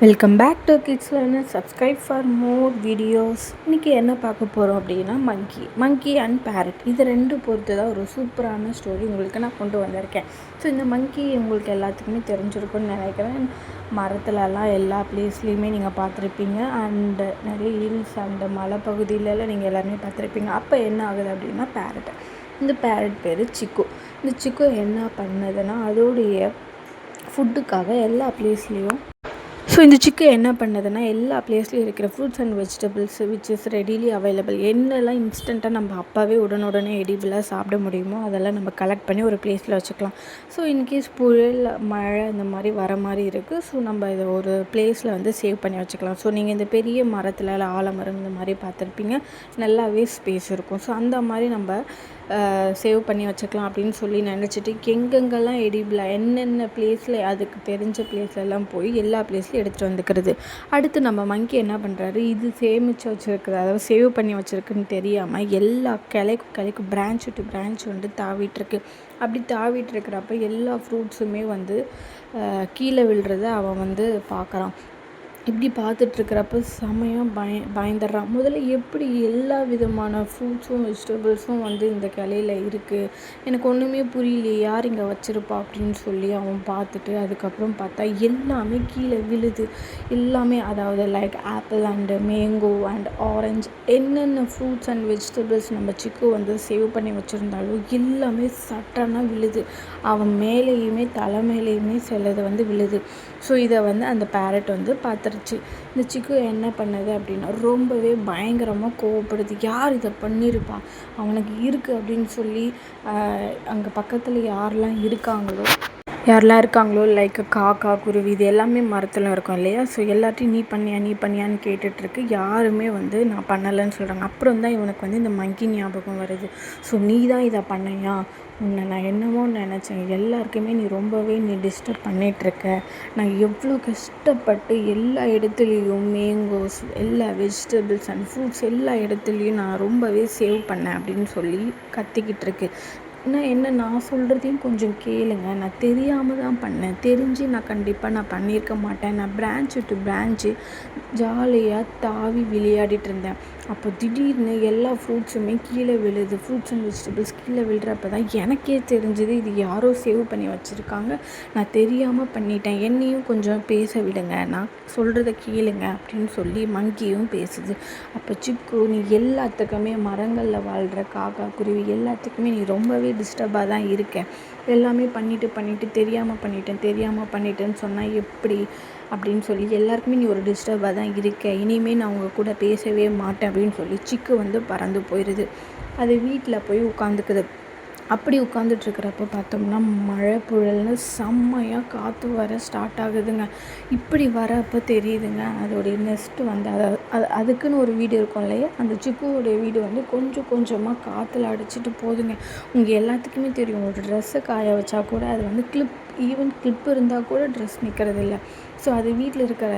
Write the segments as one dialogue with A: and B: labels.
A: Welcome back to kids learner. Subscribe for more videos. இன்றைக்கி என்ன பார்க்க போகிறோம் அப்படின்னா மங்கி அண்ட் பேரட் இது ரெண்டு பொறுத்து தான் ஒரு சூப்பரான ஸ்டோரி உங்களுக்கு நான் கொண்டு வந்திருக்கேன். ஸோ இந்த மங்கி உங்களுக்கு எல்லாத்துக்குமே தெரிஞ்சிருக்கும்னு நினைக்கிறேன். மரத்துலலாம் எல்லா பிளேஸ்லேயுமே நீங்கள் பார்த்துருப்பீங்க. அண்டு நிறைய ஹில்ஸ் அண்டு மலைப்பகுதியிலலாம் நீங்கள் எல்லாருமே பார்த்துருப்பீங்க. அப்போ என்ன ஆகுது அப்படின்னா இந்த பேரட் பேர் சிக்கு. இந்த சிக்கு என்ன பண்ணுதுன்னா அதோடைய ஃபுட்டுக்காக எல்லா பிளேஸ்லேயும் இந்த சிக்கு என்ன பண்ணுதுன்னா எல்லா பிளேஸ்லையும் இருக்கிற fruits and vegetables which is readily available, என்னெல்லாம் இன்ஸ்டண்ட்டாக நம்ம அப்பாவே உடனே எடிபிளாக சாப்பிட முடியுமோ அதெல்லாம் நம்ம கலெக்ட் பண்ணி ஒரு பிளேஸில் வச்சுக்கலாம். ஸோ இன்கேஸ் புயல் மழை இந்த மாதிரி வர மாதிரி இருக்குது. ஸோ நம்ம இதை ஒரு பிளேஸில் சேவ் பண்ணி வச்சுக்கலாம். ஸோ நீங்கள் இந்த பெரிய மரத்தில் ஆலமரம் இந்த மாதிரி பார்த்துருப்பீங்க, நல்லாவே ஸ்பேஸ் இருக்கும். ஸோ அந்த மாதிரி நம்ம சேவ் பண்ணி வச்சுக்கலாம் அப்படின்னு சொல்லி நினச்சிட்டு எங்கெங்கெல்லாம் எடிபிளாக என்னென்ன பிளேஸில் அதுக்கு தெரிஞ்ச பிளேஸ்லலாம் போய் எல்லா பிளேஸ்லையும் எடுத்துகிட்டு வந்துக்கிறது. அடுத்து நம்ம மங்கி என்ன பண்ணுறாரு, இது சேமித்து வச்சுருக்குது, அதாவது சேவ் பண்ணி வச்சுருக்குன்னு தெரியாமல் எல்லா கிளைக்கும் பிரான்ச் டு பிரான்ச் தாவிட்டுருக்கு. அப்படி தாவிட்டு இருக்கிறப்ப எல்லா ஃப்ரூட்ஸுமே கீழே விழுறத அவன் பார்க்குறான். இப்படி பார்த்துட்ருக்கிறப்ப செமையாக பயந்துடுறான். முதல்ல எப்படி எல்லா விதமான ஃப்ரூட்ஸும் வெஜிடபிள்ஸும் இந்த கிளையில் இருக்குது, எனக்கு ஒன்றுமே புரியலையே, யார் இங்கே வச்சுருப்பா அப்படின்னு சொல்லி அவன் பார்த்துட்டு அதுக்கப்புறம் பார்த்தா எல்லாமே கீழே விழுது. எல்லாமே, அதாவது like apple and mango and orange, என்னென்ன ஃப்ரூட்ஸ் அண்ட் வெஜிடபிள்ஸ் நம்ம சிக்கு சேவ் பண்ணி வச்சுருந்தாலும் எல்லாமே சட்டனாக விழுது. அவன் மேலேயுமே தலை மேலேயுமே சிலது விழுது. ஸோ இதை அந்த பேரட் பார்த்துருச்சு. இந்த சிக்கு என்ன பண்ணுது அப்படின்னா ரொம்பவே பயங்கரமாக கோவப்படுது. யார் இதை பண்ணியிருப்பா, அவனுக்கு இருக்குது அப்படின்னு சொல்லி அங்கே பக்கத்தில் யாரெல்லாம் இருக்காங்களோ லைக் காக்கா குருவி இது எல்லாமே மரத்தில் இருக்கும் இல்லையா. ஸோ எல்லாத்தையும் நீ பண்ணியான்னு கேட்டுட்ருக்கு. யாருமே நான் பண்ணலைன்னு சொல்கிறாங்க. அப்புறம் தான் இவனுக்கு இந்த மங்கி ஞாபகம் வருது. ஸோ நீ தான் இதை பண்ணையா, உன்னை நான் என்னமோ நினச்சேன், எல்லாருக்குமே நீ ரொம்பவே டிஸ்டர்ப் பண்ணிகிட்ருக்க. நான் எவ்வளோ கஷ்டப்பட்டு எல்லா இடத்துலையும் மேங்கோஸ், எல்லா வெஜிடபிள்ஸ் அண்ட் ஃப்ரூட்ஸ் எல்லா இடத்துலையும் நான் ரொம்பவே சேவ் பண்ணேன் அப்படின்னு சொல்லி கத்திக்கிட்டு இருக்கு. நான் சொல்கிறதையும் கொஞ்சம் கேளுங்க, நான் தெரியாமல் தான் பண்ணேன், தெரிஞ்சு நான் கண்டிப்பாக பண்ணியிருக்க மாட்டேன். நான் பிரான்ச்சு டு பிரான்ச்சு ஜாலியாக தாவி விளையாடிட்டு இருந்தேன். அப்போ திடீர்னு எல்லா ஃப்ரூட்ஸுமே கீழே விழுது. ஃப்ரூட்ஸ் அண்ட் வெஜிடபிள்ஸ் கீழே விழுறப்ப தான் எனக்கே தெரிஞ்சது இது யாரோ சேவ் பண்ணி வச்சுருக்காங்க, நான் தெரியாமல் பண்ணிட்டேன், என்னையும் கொஞ்சம் பேச விடுங்க, நான் சொல்கிறத கேளுங்க அப்படின்னு சொல்லி மங்கியும் பேசுது. அப்போ சிக்கு, நீ எல்லாத்துக்குமே மரங்களில் வாழ்கிற காக்கா குருவி எல்லாத்துக்குமே நீ ரொம்பவே டிஸ்டர்பாக தான் இருக்கேன். எல்லாமே பண்ணிவிட்டு தெரியாமல் பண்ணிட்டேன்னு சொன்னால் எப்படி அப்படின்னு சொல்லி எல்லாருக்குமே நீ ஒரு டிஸ்டர்பாக தான் இருக்க. இனிமேல் நான் உங்கள் கூட பேசவே மாட்டேன் அப்படின்னு சொல்லி சிக்கு பறந்து போயிடுது. அது வீட்டில் போய் உட்காந்துக்குது. அப்படி உட்காந்துட்ருக்கிறப்ப பார்த்தோம்னா மழை புயல்னு செம்மையாக காற்று வர ஸ்டார்ட் ஆகுதுங்க. இப்படி வரப்போ தெரியுதுங்க அதோடைய நெஸ்ட்டு அதுக்குன்னு ஒரு வீடு இருக்கும் இல்லையா, அந்த சிக்குவோடைய வீடு கொஞ்சம் கொஞ்சமாக காற்றுல அடிச்சுட்டு போகுதுங்க. உங்கள் எல்லாத்துக்குமே தெரியும், ஒரு ட்ரெஸ்ஸை காய வச்சா கூட அது கிளிப் இருந்தால் கூட ட்ரெஸ் நிற்கிறதில்ல. ஸோ அது வீட்டில் இருக்கிற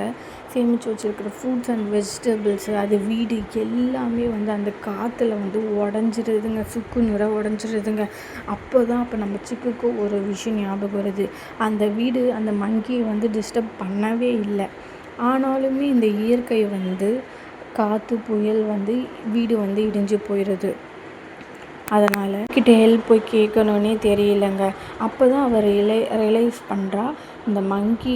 A: சேமித்து வச்சுருக்கிற ஃப்ரூட்ஸ் அண்ட் வெஜிடபிள்ஸு, அது வீடு எல்லாமே அந்த காற்றுல உடஞ்சிருதுங்க, சுக்குநூறாக உடஞ்சிருதுங்க. அப்போ நம்ம சிக்குக்கு ஒரு விஷயம் ஞாபகம் வருது. அந்த வீடு அந்த மங்கியை டிஸ்டர்ப் பண்ணவே இல்லை. ஆனாலுமே இந்த இயற்கை காற்று புயல் வீடு இடிஞ்சு போயிடுது. அதனால் கிட்ட ஹெல்ப் போய் கேட்கணுன்னே தெரியலங்க. அப்போ தான் அவர் ரியலைஸ் பண்ணுறா, இந்த மங்கி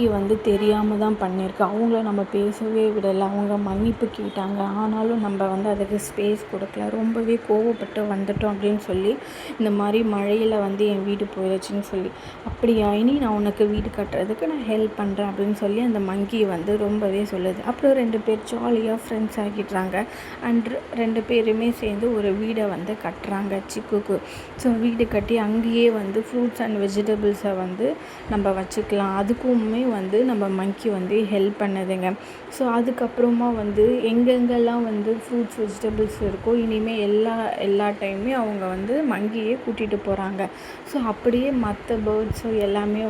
A: தெரியாமல் தான் பண்ணியிருக்கு, அவங்கள நம்ம பேசவே விடலை, அவங்க மன்னிப்பு கேட்டாங்க, ஆனாலும் நம்ம அதுக்கு ஸ்பேஸ் கொடுக்கல, ரொம்பவே கோவப்பட்டு வந்துட்டோம் அப்படின்னு சொல்லி இந்த மாதிரி மழையில் என் வீடு போயிடுச்சுன்னு சொல்லி, அப்படியா, இனி நான் உனக்கு வீடு கட்டுறதுக்கு நான் ஹெல்ப் பண்ணுறேன் அப்படின்னு சொல்லி அந்த மங்கி ரொம்பவே சொல்லுது. அப்புறம் 2 பேர் ஜாலியாக ஃப்ரெண்ட்ஸ் ஆகிடுறாங்க. அண்ட் 2 பேருமே சேர்ந்து ஒரு வீடை கட்டுறாங்க சிக்குக்கு. ஸோ வீடு கட்டி அங்கேயே ஃப்ரூட்ஸ் அண்ட் வெஜிடபிள்ஸை நம்ம வச்சுக்கலாம். அதுக்குமே நம்ம மங்கி ஹெல்ப் பண்ணுதுங்க. ஸோ அதுக்கப்புறமா எங்கெங்கெல்லாம் ஃப்ரூட்ஸ் வெஜிடபிள்ஸ் இருக்கோ இனிமேல் எல்லா டைமே அவங்க மங்கியே கூட்டிகிட்டு போகிறாங்க. ஸோ அப்படியே மற்ற பேர்ட்ஸும் எல்லாமே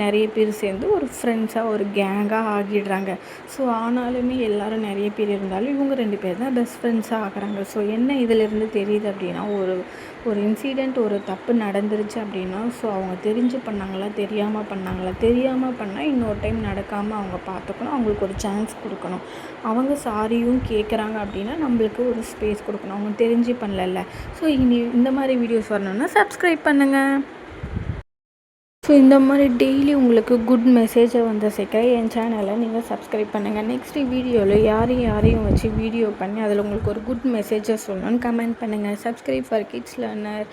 A: நிறைய பேர் சேர்ந்து ஒரு ஃப்ரெண்ட்ஸாக ஒரு கேங்காக ஆகிடுறாங்க. ஸோ ஆனாலுமே எல்லோரும் நிறைய பேர் இருந்தாலும் இவங்க 2 பேர் தான் பெஸ்ட் ஃப்ரெண்ட்ஸாக ஆகுறாங்க. ஸோ என்ன இதிலேருந்து தெரியுது அப்படின்னா, ஒரு இன்சிடெண்ட் ஒரு தப்பு நடந்துருச்சு அப்படின்னா, ஸோ அவங்க தெரிஞ்சு பண்ணாங்களா தெரியாமல் பண்ணாங்களா, தெரியாமல் பண்ணால் இன்னொரு டைம் நடக்காமல் அவங்க பார்த்துக்கணும், அவங்களுக்கு ஒரு சான்ஸ் கொடுக்கணும். அவங்க சாரியும் கேட்குறாங்க அப்படின்னா நம்மளுக்கு ஒரு ஸ்பேஸ் கொடுக்கணும். அவங்க தெரிஞ்சு பண்ணல. ஸோ இந்த மாதிரி வீடியோஸ் வரணுன்னா சப்ஸ்கிரைப் பண்ணுங்கள். ஸோ இந்த மாதிரி டெய்லி உங்களுக்கு குட் மெசேஜை வந்து சேர்க்க என் சேனலை நீங்கள் சப்ஸ்கிரைப் பண்ணுங்கள். நெக்ஸ்ட்டு வீடியோவில் யாரையும் வச்சு வீடியோ பண்ணி அதில் உங்களுக்கு ஒரு குட் மெசேஜை சொல்லணும்னு கமெண்ட் பண்ணுங்கள். Subscribe for kids learner.